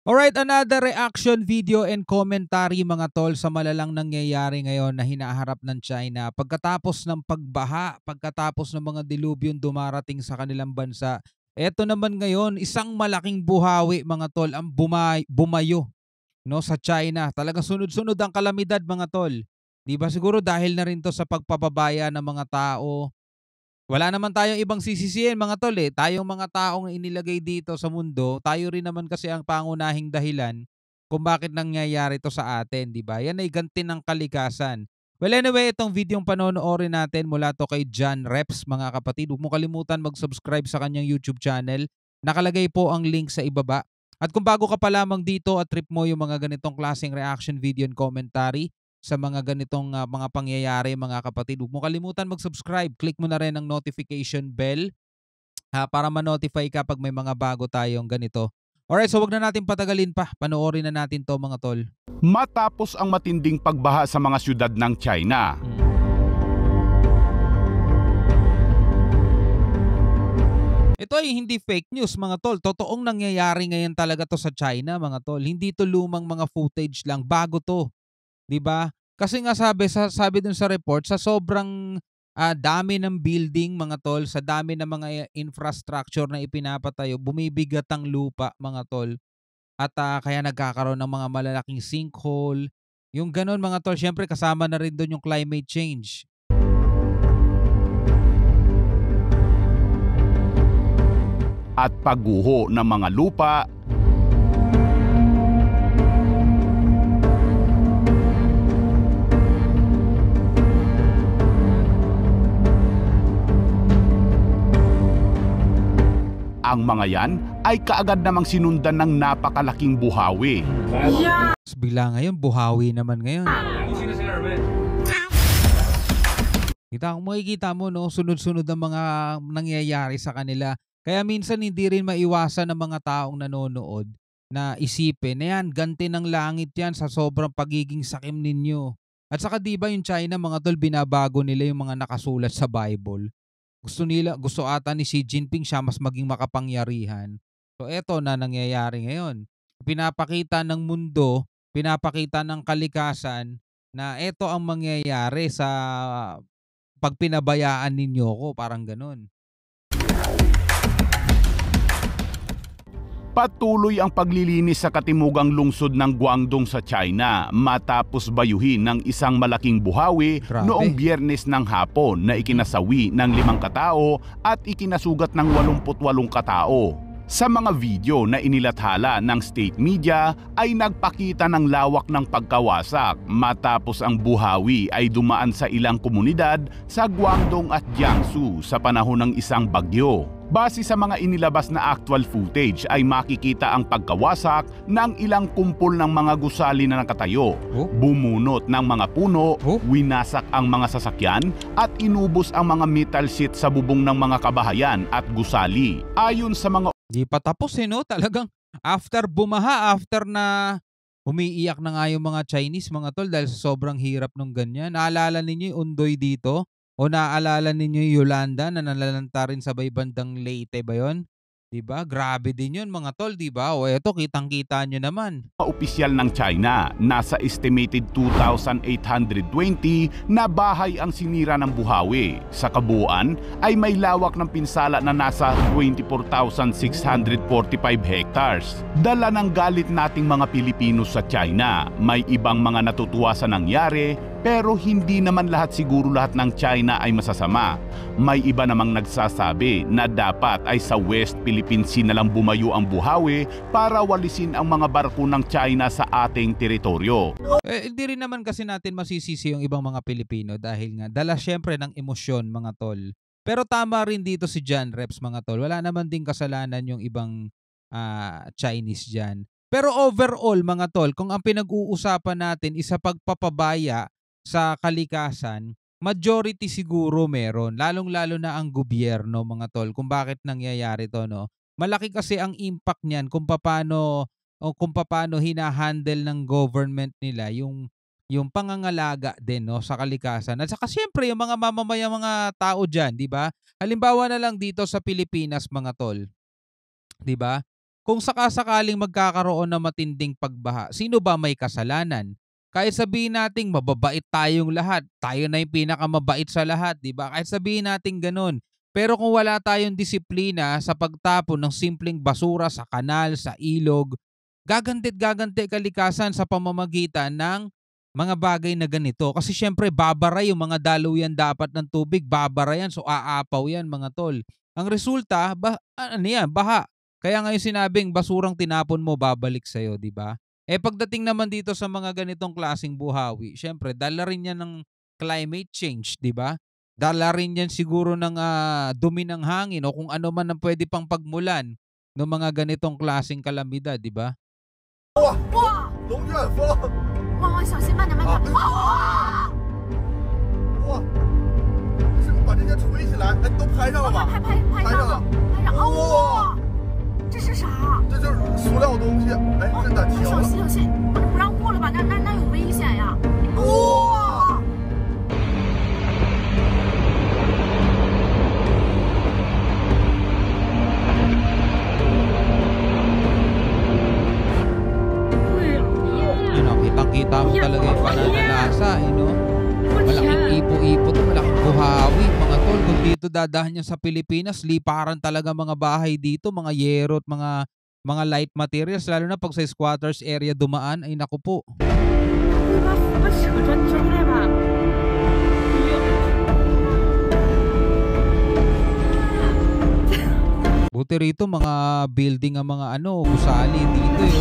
Alright, another reaction video and commentary mga tol sa malalang nangyayari ngayon na hinaharap ng China pagkatapos ng pagbaha, pagkatapos ng mga dilubyon dumarating sa kanilang bansa. Eto naman ngayon, isang malaking buhawi mga tol ang bumayo no sa China. Talagang sunod-sunod ang kalamidad mga tol. 'Di ba siguro dahil na rin to sa pagpapabaya ng mga tao. Wala naman tayong ibang sisisihin mga tol, eh. Tayong mga taong inilagay dito sa mundo, tayo rin naman kasi ang pangunahing dahilan kung bakit nangyayari 'to sa atin, 'di ba? Yan ay ganti ng kalikasan. Well, anyway, itong videong panonoorin natin mula 'to kay John Reps, mga kapatid. Huwag mo kalimutan mag-subscribe sa kanyang YouTube channel. Nakalagay po ang link sa ibaba. At kung bago ka pa lamang dito at trip mo yung mga ganitong klaseng reaction video and commentary, sa mga ganitong mga pangyayari mga kapatid. Huwag mo kalimutan mag-subscribe. Click mo na rin ang notification bell para ma-notify ka pag may mga bago tayong ganito. Alright, so wag na natin patagalin pa. Panoorin na natin to mga tol. Matapos ang matinding pagbaha sa mga syudad ng China. Ito ay hindi fake news mga tol. Totoong nangyayari ngayon talaga to sa China mga tol. Hindi to lumang mga footage lang. Bago to. 'Di ba? Kasi nga sabi dun sa report sa sobrang dami ng building mga tol, sa dami ng mga infrastructure na ipinapatayo, bumibigat ang lupa mga tol. At kaya nagkakaroon ng mga malalaking sinkhole. Yung gano'n mga tol, syempre kasama na rin doon yung climate change. At pagguho ng mga lupa, ang mga yan ay kaagad namang sinundan ng napakalaking buhawi. Bigla ngayon, buhawi naman ngayon. Makikita mo no, sunod-sunod ang mga nangyayari sa kanila. Kaya minsan hindi rin maiwasan ng mga taong nanonood na isipin na yan, ganti ng langit yan sa sobrang pagiging sakim ninyo. At saka di ba yung China mga tol, binabago nila yung mga nakasulat sa Bible. Gusto ata ni Xi Jinping siya mas maging makapangyarihan. So eto na nangyayari ngayon. Pinapakita ng mundo, pinapakita ng kalikasan na eto ang mangyayari sa pag pinabayaan ninyo ko, parang gano'n. Patuloy ang paglilinis sa katimugang lungsod ng Guangdong sa China matapos bayuhin ng isang malaking buhawi noong Biyernes ng hapon na ikinasawi ng 5 katao at ikinasugat ng 88 katao. Sa mga video na inilathala ng state media ay nagpakita ng lawak ng pagkawasak matapos ang buhawi ay dumaan sa ilang komunidad sa Guangdong at Jiangsu sa panahon ng isang bagyo. Base sa mga inilabas na actual footage ay makikita ang pagkawasak ng ilang kumpol ng mga gusali na nakatayo, bumunot ng mga puno, winasak ang mga sasakyan at inubos ang mga metal sheet sa bubong ng mga kabahayan at gusali. Ayon sa mga Di pa tapos no? Talagang after bumaha, after na umiiyak na nga yung mga Chinese mga tol dahil sa sobrang hirap nung ganyan. Naalala ninyo yung Undoy dito? O naalala ninyo yung Yolanda na nalalanta rin sa bandang Leyte ba yun? Diba? Grabe din yun mga tol, diba? O eto, kitang-kita nyo naman. Opisyal ng China, nasa estimated 2,820 na bahay ang sinira ng buhawi. Sa kabuuan ay may lawak ng pinsala na nasa 24,645 hectares. Dala ng galit nating mga Pilipino sa China, may ibang mga natutuwa sa nangyari pero hindi naman lahat ng China ay masasama. May iba namang nagsasabi na dapat ay sa West Philippine Sea na lang bumayo ang buhawi para walisin ang mga barko ng China sa ating teritoryo. Hindi rin naman kasi natin masisisi yung ibang mga Pilipino dahil nga dala syempre ng emosyon mga tol. Pero tama rin dito si John Reps mga tol. Wala naman din kasalanan yung ibang Chinese dyan. Pero overall mga tol, kung ang pinag-uusapan natin is sa pagpapabaya sa kalikasan, majority siguro meron, lalong-lalo na ang gobyerno mga tol, kung bakit nangyayari to no. Malaki kasi ang impact niyan kung paano hinahandle ng government nila yung pangangalaga din no sa kalikasan. At saka siyempre yung mga mamamayang mga tao diyan, 'di ba? Halimbawa na lang dito sa Pilipinas mga tol. 'Di ba? kung sakasakaling magkakaroon ng matinding pagbaha, sino ba may kasalanan? Kahit sabihin nating mababait tayong lahat, tayo na yung pinakamabait sa lahat, 'di ba? Kahit sabihin nating gano'n. Pero kung wala tayong disiplina sa pagtapon ng simpleng basura sa kanal, sa ilog, gaganti't gaganti kalikasan sa pamamagitan ng mga bagay na ganito. Kasi siyempre babara yung mga daluyan dapat ng tubig, babara yan, so aapaw yan mga tol. Ang resulta, ano yan, baha. Kaya nga yung sinabing basurang tinapon mo babalik sa'yo, di ba? Pagdating naman dito sa mga ganitong klaseng buhawi, siyempre dala rin yan ng climate change, di ba? Dala rin yan siguro ng dumi ng hangin o kung ano man ang pwede pang pagmulan ng mga ganitong klaseng kalamidad, di ba? 哇，龙卷风！哇，小心慢点，慢点！哇！哇，是把这些吹起来，哎，都拍上了吧？拍上了，拍上！哇，这是啥？这就是塑料东西，哎，真的停！小心小心，不让过了吧？那有危险呀！哇！ Kitang-kita mo talaga yung pananalasa, no? Malaking ipo-ipo to, malaking buhawi, mga tol. Kung dito dadahan yan sa Pilipinas, liparan talaga mga bahay dito, mga yero at mga light materials, lalo na pag sa squatters area dumaan, ay naku po. Buti rito mga building ang mga gusali dito eh.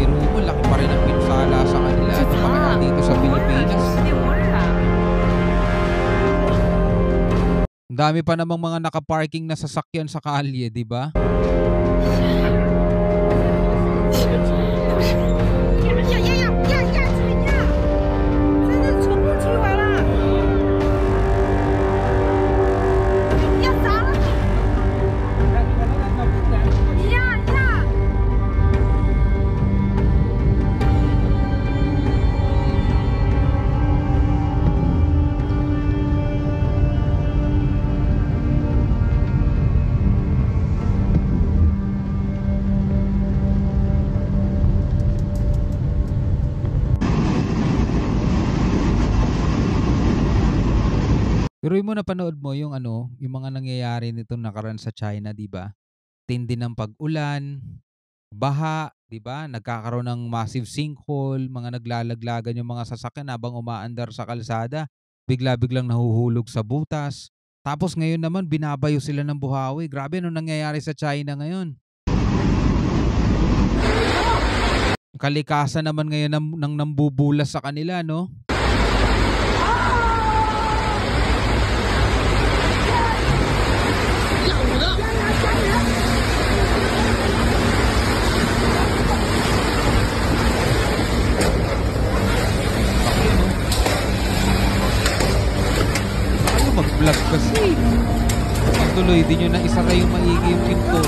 Pero mo, laki pa rin ang pinsala sa kanila at pa dito sa Pilipinas. Ang dami pa namang mga nakaparking na sasakyan sa kalye, di ba? Pero mo napanood mo yung yung mga nangyayari nitong nakaraan sa China, 'di ba? Tindi ng pag-ulan, baha, 'di ba? Nagkakaroon ng massive sinkhole, mga naglalaglagan yung mga sasakyan habang umaandar sa kalsada, bigla-biglang nahuhulog sa butas. Tapos ngayon naman binabayo sila ng buhawi. Grabe ano nangyayari sa China ngayon. Kalikasan naman ngayon ng nambubulas sa kanila, no? Mag-vlog kasi. Pagtuloy, di nyo na isara yung maigi yung pinto.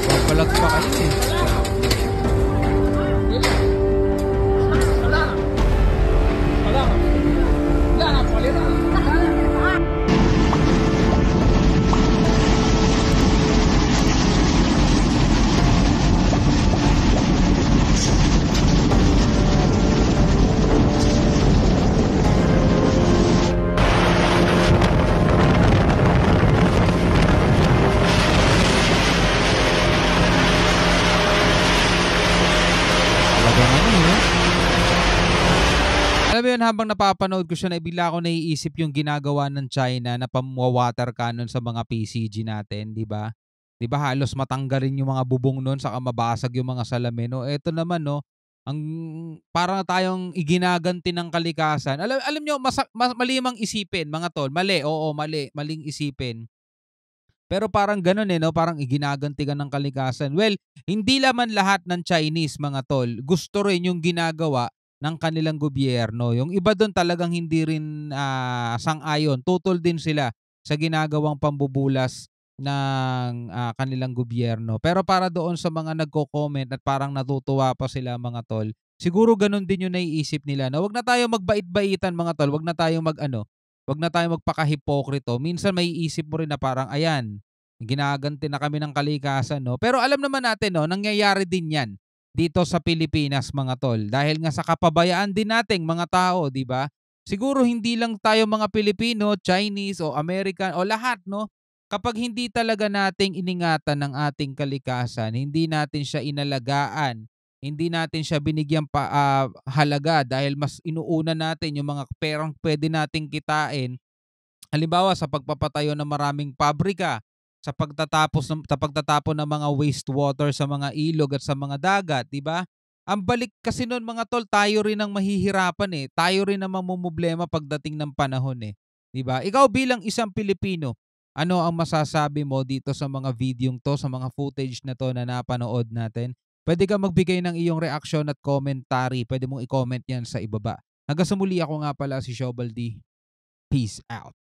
Papalag pa kayo eh. Alam mo yun, habang napapanood ko siya, bigla ako naiisip yung ginagawa ng China na pamwa-water cannon sa mga PCG natin, di ba? Di ba halos matanggalin yung mga bubong nun saka mabasag yung mga salamin. No, eto naman no, ang parang tayong iginaganti ng kalikasan. Alam nyo, mali mang isipin, mga tol. Mali, oo, mali. Maling isipin. Pero parang ganun no, parang iginaganti ka ng kalikasan. Well, hindi laman lahat ng Chinese, mga tol, gusto rin yung ginagawa ng kanilang gobyerno. Yung iba doon talagang hindi rin sang-ayon. Tutol din sila sa ginagawang pambubulas ng kanilang gobyerno. Pero para doon sa mga nagko-comment at parang natutuwa pa sila, mga tol, siguro ganun din yung naiisip nila na wag na tayo magbait-baitan, mga tol. Wag na tayo 'Wag na tayong magpakahipokrito. Minsan maiisip mo rin na parang ayan, ginaganti na kami ng kalikasan 'no. Pero alam naman natin 'no, nangyayari din 'yan dito sa Pilipinas mga tol. Dahil nga sa kapabayaan din nating mga tao, 'di ba? Siguro hindi lang tayo mga Pilipino, Chinese o American o lahat 'no. Kapag hindi talaga nating iningatan ng ating kalikasan, hindi natin siya inalagaan, hindi natin siya halaga dahil mas inuuna natin yung mga perang puwede nating kitain. Halimbawa sa pagpapatayo ng maraming pabrika, sa pagtatapon ng mga wastewater sa mga ilog at sa mga dagat, 'di ba? Ang balik kasi nun mga tol, tayo rin ang mahihirapan, eh. Tayo rin ang mamomroblema pagdating ng panahon, eh, 'di ba? Ikaw bilang isang Pilipino, ano ang masasabi mo dito sa mga videong 'to, sa mga footage na 'to na napanood natin? Puwede kang magbigay ng iyong reaksyon at commentary. Puwede mong i-comment 'yan sa ibaba. Hanggang sa muli, ako nga pala si Showbal D. Peace out.